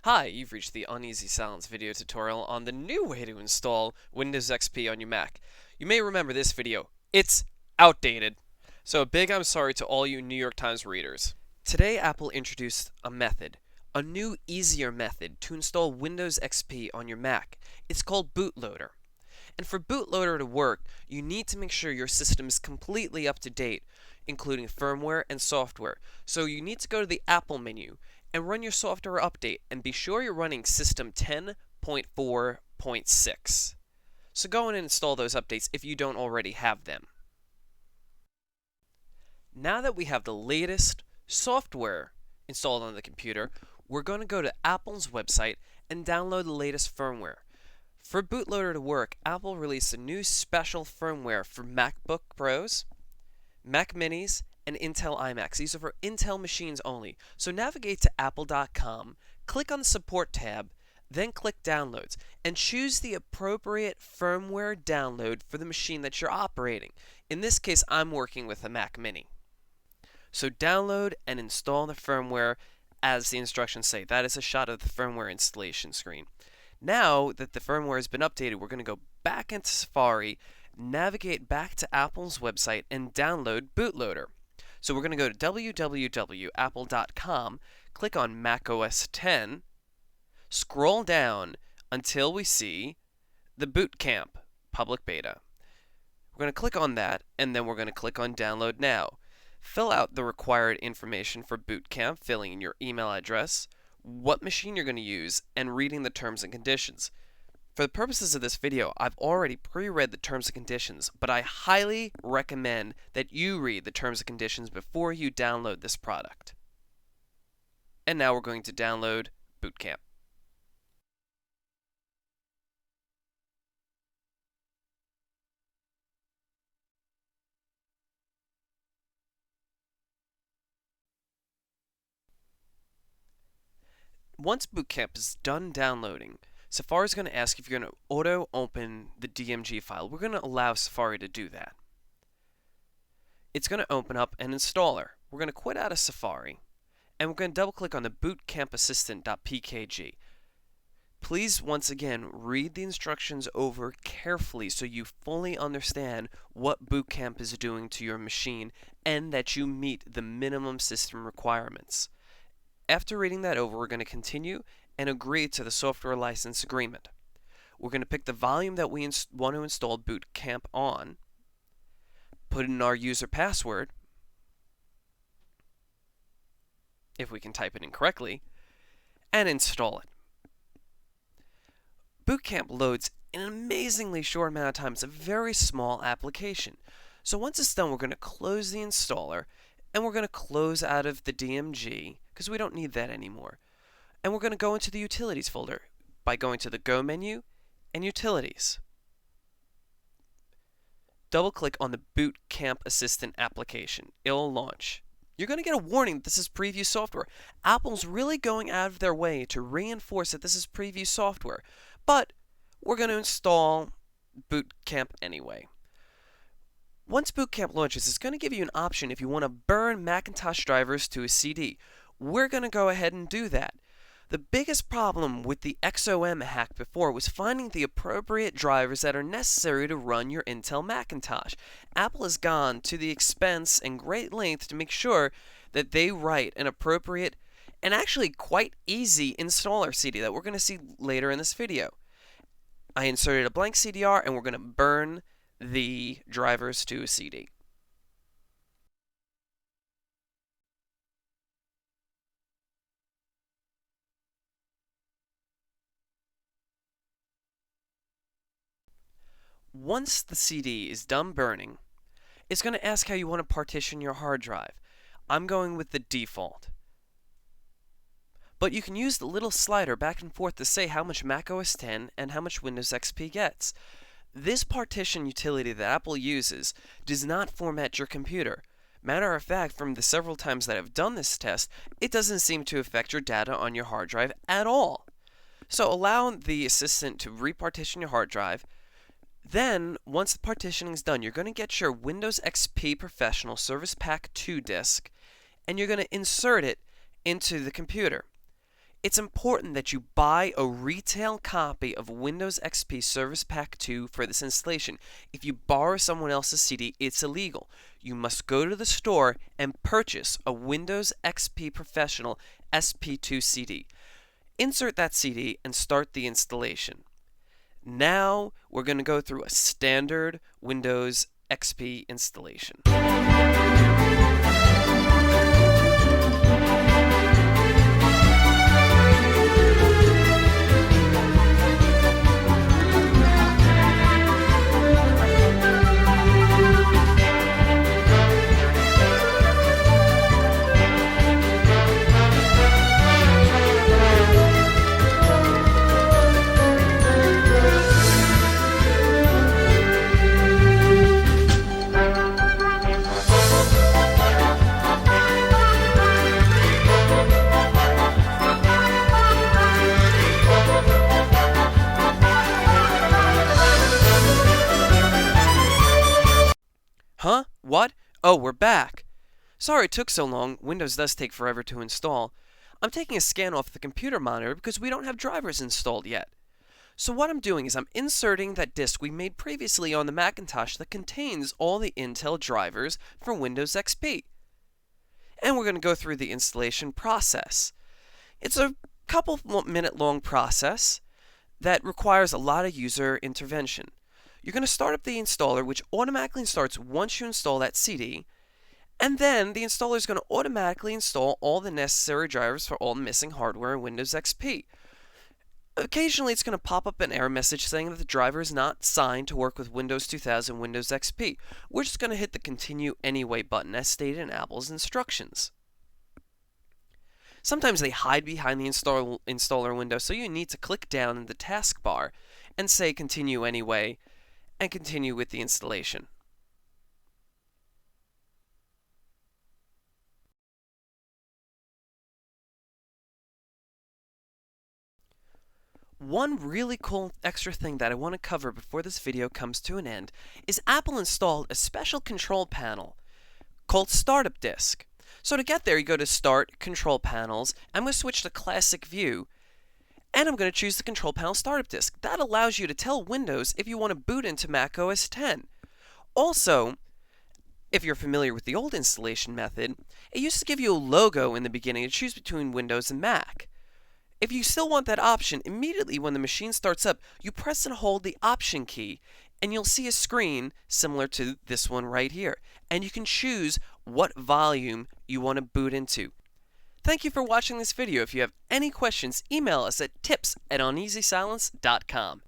Hi, you've reached the Uneasy Silence video tutorial on the new way to install Windows XP on your Mac. You may remember this video. It's outdated. So a big I'm sorry to all you New York Times readers. Today Apple introduced a new easier method to install Windows XP on your Mac. It's called Bootloader. And for Bootloader to work, you need to make sure your system is completely up to date, including firmware and software. So you need to go to the Apple menu and run your software update and be sure you're running system 10.4.6. So go in and install those updates if you don't already have them. Now that we have the latest software installed on the computer, we're going to go to Apple's website and download the latest firmware. For Bootloader to work, Apple released a new special firmware for MacBook Pros, Mac Minis, and Intel iMacs. These are for Intel machines only. So navigate to apple.com, click on the Support tab, then click Downloads, and choose the appropriate firmware download for the machine that you're operating. In this case, I'm working with a Mac Mini. So download and install the firmware as the instructions say. That is a shot of the firmware installation screen. Now that the firmware has been updated, we're going to go back into Safari, navigate back to Apple's website, and download Bootloader. So we're going to go to www.apple.com, click on macOS 10, scroll down until we see the Boot Camp public beta. We're going to click on that, and then we're going to click on Download Now. Fill out the required information for Boot Camp, filling in your email address, what machine you're going to use, and reading the terms and conditions. For the purposes of this video, I've already pre-read the terms and conditions, but I highly recommend that you read the terms and conditions before you download this product. And now we're going to download Boot Camp. Once Boot Camp is done downloading, Safari is going to ask if you're going to auto-open the DMG file. We're going to allow Safari to do that. It's going to open up an installer. We're going to quit out of Safari, and we're going to double-click on the bootcampassistant.pkg. Please, once again, read the instructions over carefully so you fully understand what Boot Camp is doing to your machine and that you meet the minimum system requirements. After reading that over, we're going to continue and agree to the software license agreement. We're going to pick the volume that we want to install Boot Camp on, put in our user password, if we can type it in correctly, and install it. Boot Camp loads in an amazingly short amount of time. It's a very small application. So once it's done, we're going to close the installer, and we're going to close out of the DMG, because we don't need that anymore. And we're going to go into the Utilities folder by going to the Go menu and Utilities. Double-click on the Boot Camp Assistant application. It'll launch. You're going to get a warning that this is preview software. Apple's really going out of their way to reinforce that this is preview software. But we're going to install Boot Camp anyway. Once Boot Camp launches, it's going to give you an option if you want to burn Macintosh drivers to a CD. We're going to go ahead and do that. The biggest problem with the XOM hack before was finding the appropriate drivers that are necessary to run your Intel Macintosh. Apple has gone to the expense and great length to make sure that they write an appropriate and actually quite easy installer CD that we're going to see later in this video. I inserted a blank CDR and we're going to burn the drivers to a CD. Once the CD is done burning, it's going to ask how you want to partition your hard drive. I'm going with the default. But you can use the little slider back and forth to say how much macOS 10 and how much Windows XP gets. This partition utility that Apple uses does not format your computer. Matter of fact, from the several times that I've done this test, it doesn't seem to affect your data on your hard drive at all. So allow the assistant to repartition your hard drive. Then, once the partitioning is done, you're going to get your Windows XP Professional Service Pack 2 disk, and you're going to insert it into the computer. It's important that you buy a retail copy of Windows XP Service Pack 2 for this installation. If you borrow someone else's CD, it's illegal. You must go to the store and purchase a Windows XP Professional SP2 CD. Insert that CD and start the installation. Now we're going to go through a standard Windows XP installation. Huh? What? Oh, we're back. Sorry it took so long. Windows does take forever to install. I'm taking a scan off the computer monitor because we don't have drivers installed yet. So what I'm doing is I'm inserting that disk we made previously on the Macintosh that contains all the Intel drivers for Windows XP. And we're going to go through the installation process. It's a couple minute long process that requires a lot of user intervention. You're going to start up the installer, which automatically starts once you install that CD, and then the installer is going to automatically install all the necessary drivers for all missing hardware in Windows XP. Occasionally, it's going to pop up an error message saying that the driver is not signed to work with Windows 2000 Windows XP. We're just going to hit the Continue Anyway button as stated in Apple's instructions. Sometimes they hide behind the installer window, so you need to click down in the taskbar and say Continue Anyway, and continue with the installation. One really cool extra thing that I want to cover before this video comes to an end is Apple installed a special control panel called Startup Disk. So to get there, you go to Start, Control Panels. I'm going to switch to Classic View, and I'm going to choose the Control Panel Startup Disk. That allows you to tell Windows if you want to boot into Mac OS X. Also, if you're familiar with the old installation method, it used to give you a logo in the beginning to choose between Windows and Mac. If you still want that option, immediately when the machine starts up, you press and hold the Option key, and you'll see a screen similar to this one right here. And you can choose what volume you want to boot into. Thank you for watching this video. If you have any questions, email us at tips@uneasysilence.com.